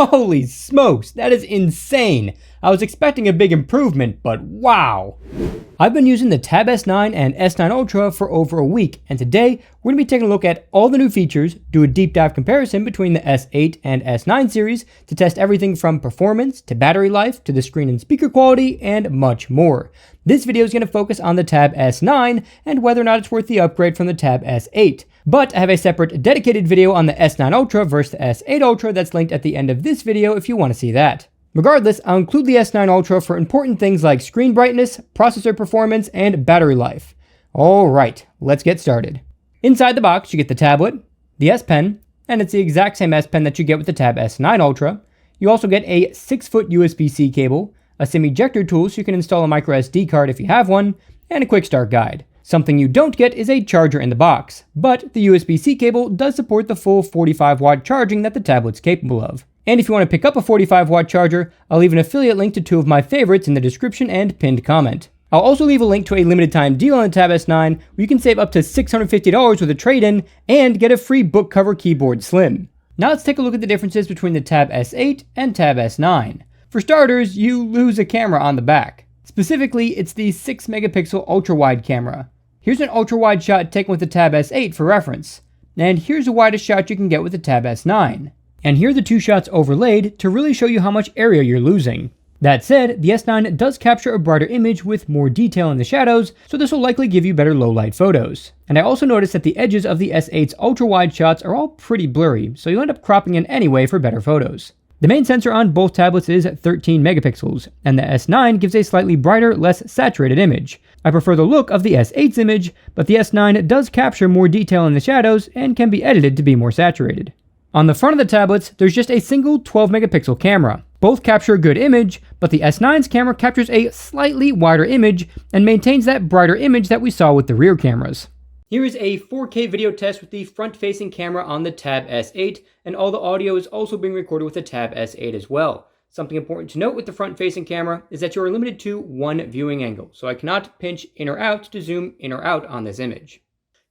Holy smokes, that is insane. I was expecting a big improvement, but wow. I've been using the Tab S9 and S9 Ultra for over a week, and today we're going to be taking a look at all the new features, do a deep dive comparison between the S8 and S9 series to test everything from performance to battery life to the screen and speaker quality and much more. This video is going to focus on the Tab S9 and whether or not it's worth the upgrade from the Tab S8. But I have a separate dedicated video on the S9 Ultra versus the S8 Ultra that's linked at the end of this video if you want to see that. Regardless, I'll include the S9 Ultra for important things like screen brightness, processor performance, and battery life. Alright, let's get started. Inside the box, you get the tablet, the S Pen, and it's the exact same S Pen that you get with the Tab S9 Ultra. You also get a 6-foot USB-C cable, a SIM ejector tool so you can install a microSD card if you have one, and a quick start guide. Something you don't get is a charger in the box, but the USB-C cable does support the full 45-watt charging that the tablet's capable of. And if you want to pick up a 45-watt charger, I'll leave an affiliate link to two of my favorites in the description and pinned comment. I'll also leave a link to a limited time deal on the Tab S9 where you can save up to $650 with a trade-in and get a free book cover keyboard slim. Now let's take a look at the differences between the Tab S8 and Tab S9. For starters, you lose a camera on the back. Specifically, it's the 6-megapixel ultra-wide camera. Here's an ultra-wide shot taken with the Tab S8 for reference. And here's the widest shot you can get with the Tab S9. And here are the two shots overlaid to really show you how much area you're losing. That said, the S9 does capture a brighter image with more detail in the shadows, so this will likely give you better low-light photos. And I also noticed that the edges of the S8's ultra-wide shots are all pretty blurry, so you end up cropping in anyway for better photos. The main sensor on both tablets is 13 megapixels, and the S9 gives a slightly brighter, less saturated image. I prefer the look of the S8's image, but the S9 does capture more detail in the shadows and can be edited to be more saturated. On the front of the tablets, there's just a single 12-megapixel camera. Both capture a good image, but the S9's camera captures a slightly wider image and maintains that brighter image that we saw with the rear cameras. Here is a 4K video test with the front-facing camera on the Tab S8, and all the audio is also being recorded with the Tab S8 as well. Something important to note with the front-facing camera is that you are limited to one viewing angle, so I cannot pinch in or out to zoom in or out on this image.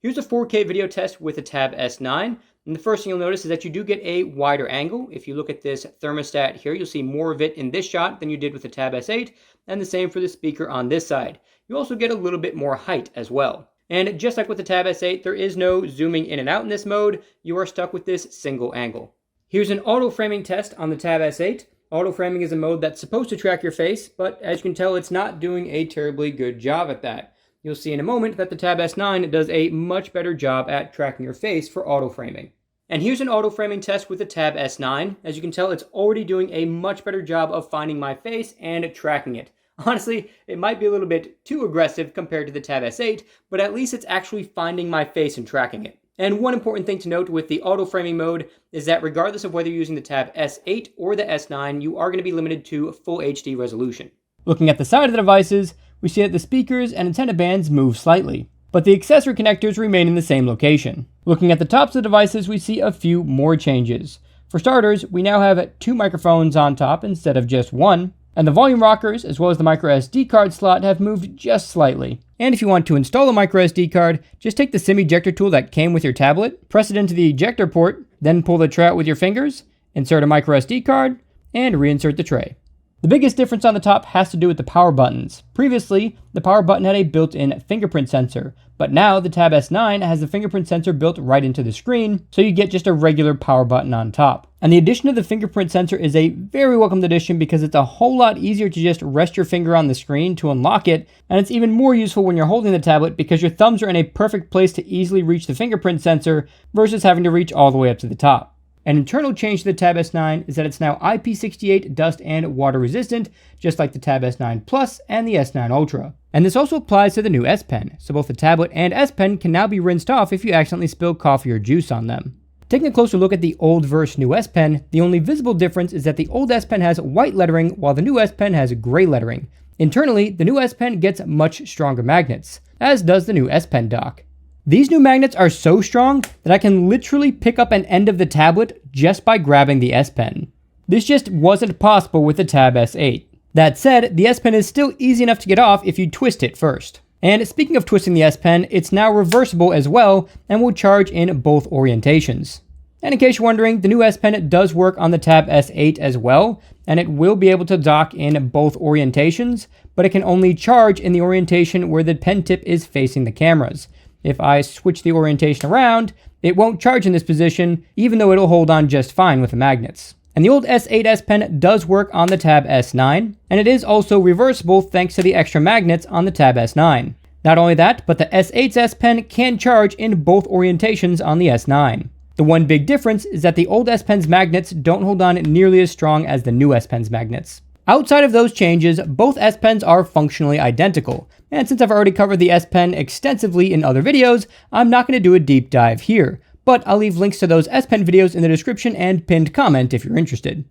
Here's a 4K video test with the Tab S9, and the first thing you'll notice is that you do get a wider angle. If you look at this thermostat here, you'll see more of it in this shot than you did with the Tab S8, and the same for the speaker on this side. You also get a little bit more height as well. And just like with the Tab S8, there is no zooming in and out in this mode. You are stuck with this single angle. Here's an auto-framing test on the Tab S8. Auto-framing is a mode that's supposed to track your face, but as you can tell, it's not doing a terribly good job at that. You'll see in a moment that the Tab S9 does a much better job at tracking your face for auto-framing. And here's an auto-framing test with the Tab S9. As you can tell, it's already doing a much better job of finding my face and tracking it. Honestly, it might be a little bit too aggressive compared to the Tab S8, but at least it's actually finding my face and tracking it. And one important thing to note with the auto-framing mode is that regardless of whether you're using the Tab S8 or the S9, you are going to be limited to full HD resolution. Looking at the side of the devices, we see that the speakers and antenna bands move slightly, but the accessory connectors remain in the same location. Looking at the tops of the devices, we see a few more changes. For starters, we now have two microphones on top instead of just one, and the volume rockers, as well as the microSD card slot, have moved just slightly. And if you want to install a microSD card, just take the SIM ejector tool that came with your tablet, press it into the ejector port, then pull the tray out with your fingers, insert a microSD card, and reinsert the tray. The biggest difference on the top has to do with the power buttons. Previously, the power button had a built-in fingerprint sensor, but now the Tab S9 has the fingerprint sensor built right into the screen, so you get just a regular power button on top. And the addition of the fingerprint sensor is a very welcomed addition because it's a whole lot easier to just rest your finger on the screen to unlock it, and it's even more useful when you're holding the tablet because your thumbs are in a perfect place to easily reach the fingerprint sensor versus having to reach all the way up to the top. An internal change to the Tab S9 is that it's now IP68 dust and water resistant, just like the Tab S9 Plus and the S9 Ultra. And this also applies to the new S Pen, so both the tablet and S Pen can now be rinsed off if you accidentally spill coffee or juice on them. Taking a closer look at the old versus new S Pen, the only visible difference is that the old S Pen has white lettering while the new S Pen has gray lettering. Internally, the new S Pen gets much stronger magnets, as does the new S Pen dock. These new magnets are so strong that I can literally pick up an end of the tablet just by grabbing the S Pen. This just wasn't possible with the Tab S8. That said, the S Pen is still easy enough to get off if you twist it first. And speaking of twisting the S Pen, it's now reversible as well and will charge in both orientations. And in case you're wondering, the new S Pen does work on the Tab S8 as well, and it will be able to dock in both orientations, but it can only charge in the orientation where the pen tip is facing the cameras. If I switch the orientation around, it won't charge in this position, even though it'll hold on just fine with the magnets. And the old S8 S Pen does work on the Tab S9, and it is also reversible thanks to the extra magnets on the Tab S9. Not only that, but the S8's S Pen can charge in both orientations on the S9. The one big difference is that the old S Pen's magnets don't hold on nearly as strong as the new S Pen's magnets. Outside of those changes, both S Pens are functionally identical, and since I've already covered the S Pen extensively in other videos, I'm not going to do a deep dive here, but I'll leave links to those S Pen videos in the description and pinned comment if you're interested.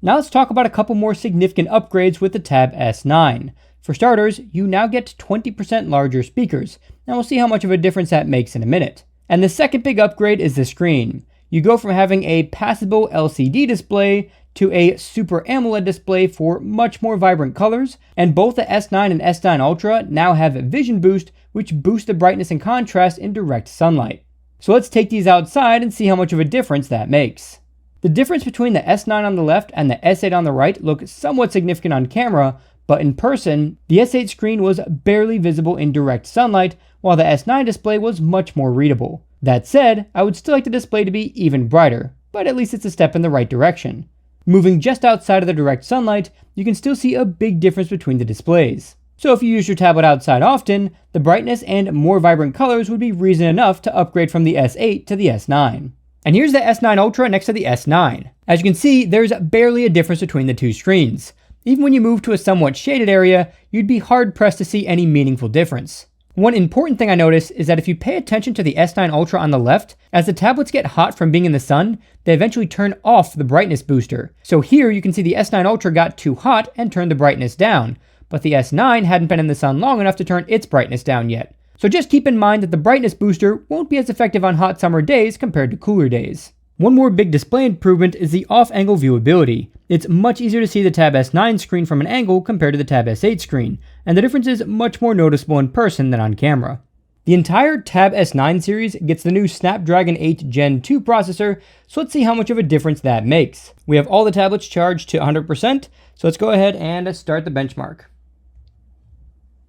Now let's talk about a couple more significant upgrades with the Tab S9. For starters, you now get 20% larger speakers, and we'll see how much of a difference that makes in a minute. And the second big upgrade is the screen. You go from having a passable LCD display to a Super AMOLED display for much more vibrant colors, and both the S9 and S9 Ultra now have Vision Boost, which boosts the brightness and contrast in direct sunlight. So let's take these outside and see how much of a difference that makes. The difference between the S9 on the left and the S8 on the right look somewhat significant on camera, but in person, the S8 screen was barely visible in direct sunlight, while the S9 display was much more readable. That said, I would still like the display to be even brighter, but at least it's a step in the right direction. Moving just outside of the direct sunlight, you can still see a big difference between the displays. So if you use your tablet outside often, the brightness and more vibrant colors would be reason enough to upgrade from the S8 to the S9. And here's the S9 Ultra next to the S9. As you can see, there's barely a difference between the two screens. Even when you move to a somewhat shaded area, you'd be hard pressed to see any meaningful difference. One important thing I noticed is that if you pay attention to the S9 Ultra on the left, as the tablets get hot from being in the sun, they eventually turn off the brightness booster. So here you can see the S9 Ultra got too hot and turned the brightness down, but the S9 hadn't been in the sun long enough to turn its brightness down yet. So just keep in mind that the brightness booster won't be as effective on hot summer days compared to cooler days. One more big display improvement is the off-angle viewability. It's much easier to see the Tab S9 screen from an angle compared to the Tab S8 screen, and the difference is much more noticeable in person than on camera. The entire Tab S9 series gets the new Snapdragon 8 Gen 2 processor, so let's see how much of a difference that makes. We have all the tablets charged to 100%, so let's go ahead and start the benchmark.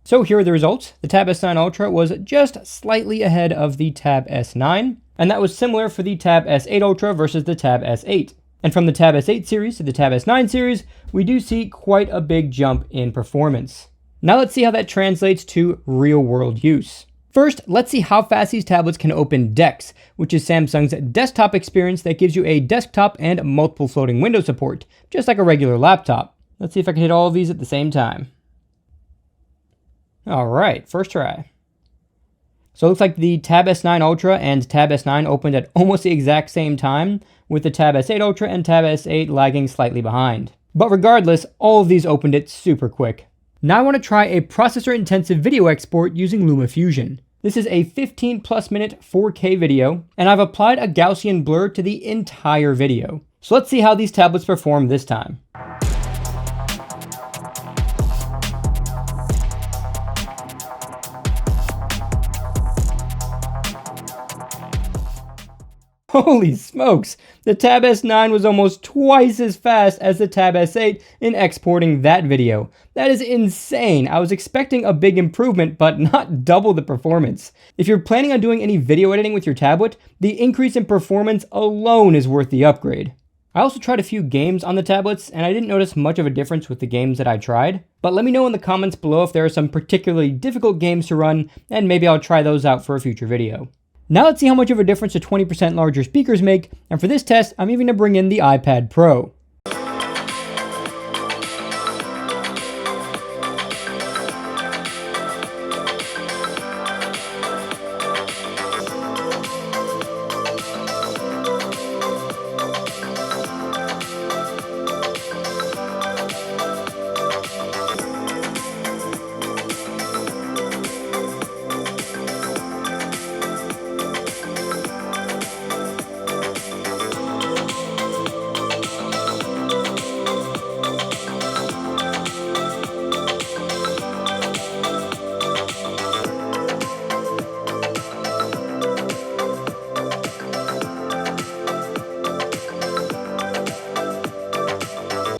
So here are the results. The Tab S9 Ultra was just slightly ahead of the Tab S9, and that was similar for the Tab S8 Ultra versus the Tab S8. And from the Tab S8 series to the Tab S9 series, we do see quite a big jump in performance. Now let's see how that translates to real-world use. First, let's see how fast these tablets can open DeX, which is Samsung's desktop experience that gives you a desktop and multiple floating window support, just like a regular laptop. Let's see if I can hit all of these at the same time. All right, first try. So it looks like the Tab S9 Ultra and Tab S9 opened at almost the exact same time, with the Tab S8 Ultra and Tab S8 lagging slightly behind. But regardless, all of these opened it super quick. Now I want to try a processor-intensive video export using LumaFusion. This is a 15+ minute 4K video, and I've applied a Gaussian blur to the entire video. So let's see how these tablets perform this time. Holy smokes, the Tab S9 was almost twice as fast as the Tab S8 in exporting that video. That is insane. I was expecting a big improvement, but not double the performance. If you're planning on doing any video editing with your tablet, the increase in performance alone is worth the upgrade. I also tried a few games on the tablets, and I didn't notice much of a difference with the games that I tried. But let me know in the comments below if there are some particularly difficult games to run, and maybe I'll try those out for a future video. Now let's see how much of a difference the 20% larger speakers make, and for this test, I'm even going to bring in the iPad Pro.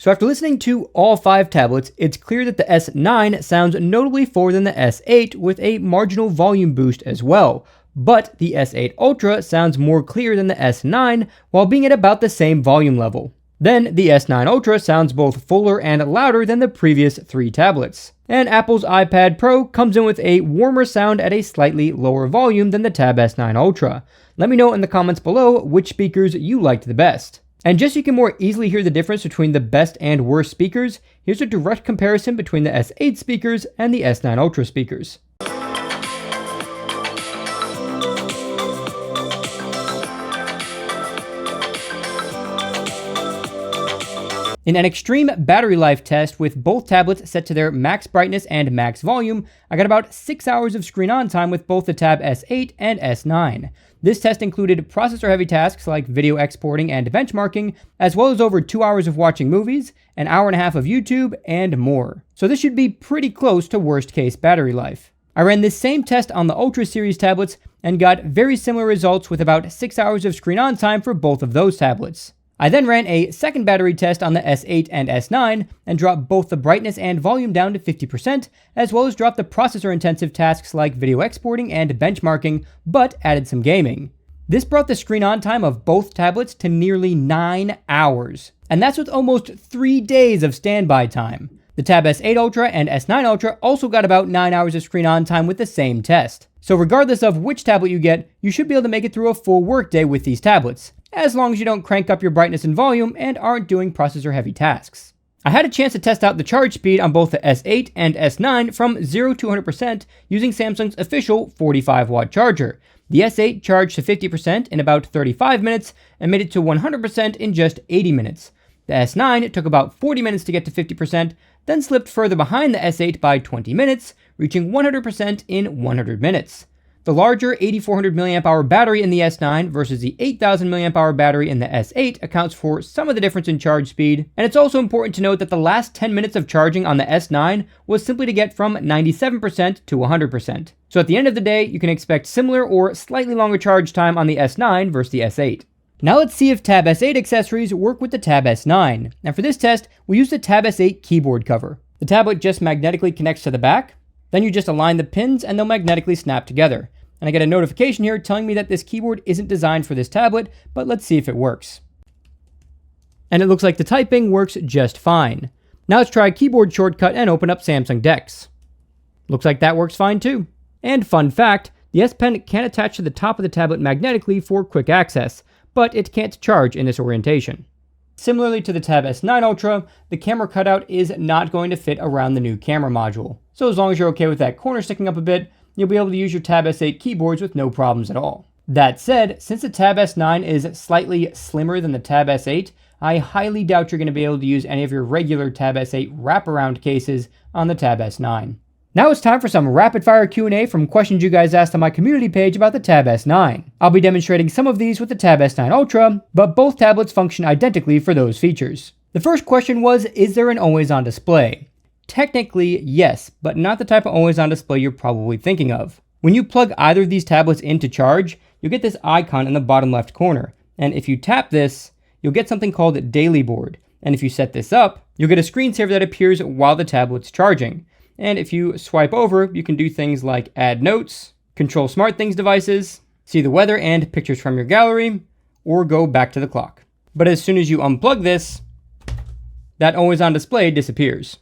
So after listening to all 5 tablets, it's clear that the S9 sounds notably slower than the S8 with a marginal volume boost as well. But the S8 Ultra sounds more clear than the S9 while being at about the same volume level. Then the S9 Ultra sounds both fuller and louder than the previous 3 tablets. And Apple's iPad Pro comes in with a warmer sound at a slightly lower volume than the Tab S9 Ultra. Let me know in the comments below which speakers you liked the best. And just so you can more easily hear the difference between the best and worst speakers, here's a direct comparison between the S8 speakers and the S9 Ultra speakers. In an extreme battery life test with both tablets set to their max brightness and max volume, I got about 6 hours of screen on time with both the Tab S8 and S9. This test included processor-heavy tasks like video exporting and benchmarking, as well as over 2 hours of watching movies, an hour and a half of YouTube, and more. So this should be pretty close to worst-case battery life. I ran this same test on the Ultra series tablets and got very similar results with about 6 hours of screen on time for both of those tablets. I then ran a second battery test on the S8 and S9 and dropped both the brightness and volume down to 50%, as well as dropped the processor-intensive tasks like video exporting and benchmarking, but added some gaming. This brought the screen on time of both tablets to nearly 9 hours, and that's with almost 3 days of standby time. The Tab S8 Ultra and S9 Ultra also got about 9 hours of screen on time with the same test. So regardless of which tablet you get, you should be able to make it through a full workday with these tablets, as long as you don't crank up your brightness and volume and aren't doing processor-heavy tasks. I had a chance to test out the charge speed on both the S8 and S9 from 0 to 100% using Samsung's official 45-watt charger. The S8 charged to 50% in about 35 minutes and made it to 100% in just 80 minutes. The S9 took about 40 minutes to get to 50%, then slipped further behind the S8 by 20 minutes, reaching 100% in 100 minutes. The larger 8400 mAh battery in the S9 versus the 8000 mAh battery in the S8 accounts for some of the difference in charge speed, and it's also important to note that the last 10 minutes of charging on the S9 was simply to get from 97% to 100%. So at the end of the day, you can expect similar or slightly longer charge time on the S9 versus the S8. Now let's see if Tab S8 accessories work with the Tab S9. And for this test, we use the Tab S8 keyboard cover. The tablet just magnetically connects to the back, then you just align the pins and they'll magnetically snap together. And I get a notification here telling me that this keyboard isn't designed for this tablet, but let's see if it works. And it looks like the typing works just fine. Now let's try a keyboard shortcut and open up Samsung DeX. Looks like that works fine too. And fun fact, the S Pen can attach to the top of the tablet magnetically for quick access, but it can't charge in this orientation. Similarly to the Tab S9 Ultra, the camera cutout is not going to fit around the new camera module. So as long as you're okay with that corner sticking up a bit, you'll be able to use your Tab S8 keyboards with no problems at all. That said, since the Tab S9 is slightly slimmer than the Tab S8, I highly doubt you're going to be able to use any of your regular Tab S8 wraparound cases on the Tab S9. Now it's time for some rapid-fire Q&A from questions you guys asked on my community page about the Tab S9. I'll be demonstrating some of these with the Tab S9 Ultra, but both tablets function identically for those features. The first question was, is there an always-on display? Technically, yes, but not the type of always-on display you're probably thinking of. When you plug either of these tablets in to charge, you'll get this icon in the bottom left corner, and if you tap this, you'll get something called Daily Board, and if you set this up, you'll get a screensaver that appears while the tablet's charging. And if you swipe over, you can do things like add notes, control SmartThings devices, see the weather and pictures from your gallery, or go back to the clock. But as soon as you unplug this, that always-on display disappears.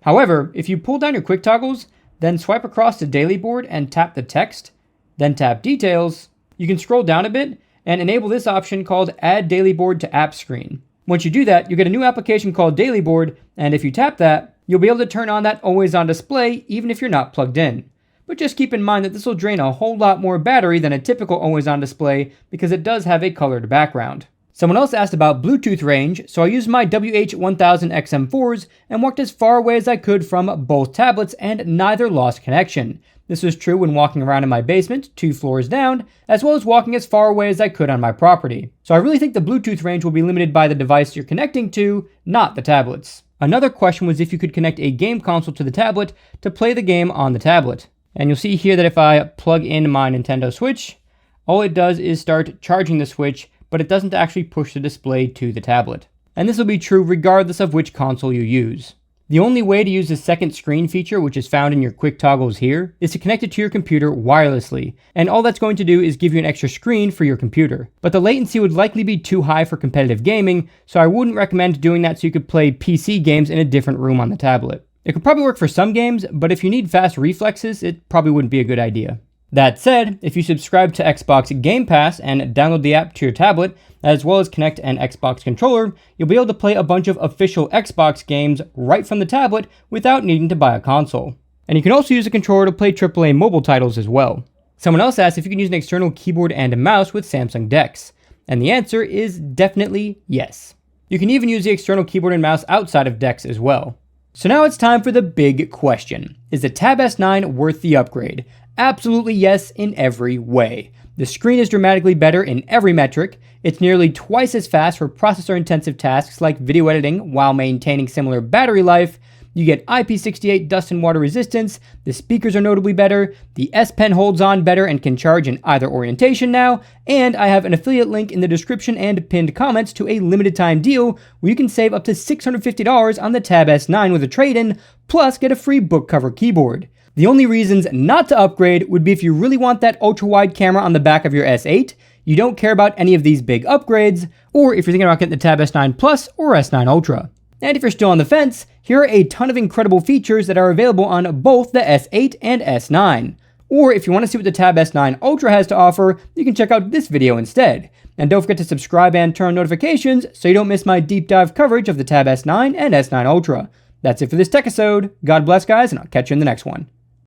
However, if you pull down your quick toggles, then swipe across the Daily Board and tap the text, then tap Details, you can scroll down a bit and enable this option called Add Daily Board to App Screen. Once you do that, you get a new application called Daily Board, and if you tap that, you'll be able to turn on that always-on display even if you're not plugged in. But just keep in mind that this will drain a whole lot more battery than a typical always-on display because it does have a colored background. Someone else asked about Bluetooth range, so I used my WH-1000XM4s and walked as far away as I could from both tablets and neither lost connection. This was true when walking around in my basement, 2 floors down, as well as walking as far away as I could on my property. So I really think the Bluetooth range will be limited by the device you're connecting to, not the tablets. Another question was if you could connect a game console to the tablet to play the game on the tablet. And you'll see here that if I plug in my Nintendo Switch, all it does is start charging the Switch, but it doesn't actually push the display to the tablet. and this will be true regardless of which console you use. The only way to use the second screen feature, which is found in your quick toggles here, is to connect it to your computer wirelessly, and all that's going to do is give you an extra screen for your computer. But the latency would likely be too high for competitive gaming, so I wouldn't recommend doing that so you could play PC games in a different room on the tablet. It could probably work for some games, but if you need fast reflexes, it probably wouldn't be a good idea. That said, if you subscribe to Xbox Game Pass and download the app to your tablet, as well as connect an Xbox controller, you'll be able to play a bunch of official Xbox games right from the tablet without needing to buy a console. And you can also use a controller to play AAA mobile titles as well. Someone else asked if you can use an external keyboard and mouse with Samsung DeX, and the answer is definitely yes. You can even use the external keyboard and mouse outside of DeX as well. So now it's time for the big question. Is the Tab S9 worth the upgrade? Absolutely yes in every way. The screen is dramatically better in every metric. It's nearly twice as fast for processor-intensive tasks like video editing while maintaining similar battery life. You get IP68 dust and water resistance, the speakers are notably better, the S Pen holds on better and can charge in either orientation now, and I have an affiliate link in the description and pinned comments to a limited time deal where you can save up to $650 on the Tab S9 with a trade-in, plus get a free book cover keyboard. The only reasons not to upgrade would be if you really want that ultra-wide camera on the back of your S8, you don't care about any of these big upgrades, or if you're thinking about getting the Tab S9 Plus or S9 Ultra. And if you're still on the fence, here are a ton of incredible features that are available on both the S8 and S9. Or if you want to see what the Tab S9 Ultra has to offer, you can check out this video instead. And don't forget to subscribe and turn on notifications so you don't miss my deep dive coverage of the Tab S9 and S9 Ultra. That's it for this tech episode. God bless, guys, and I'll catch you in the next one.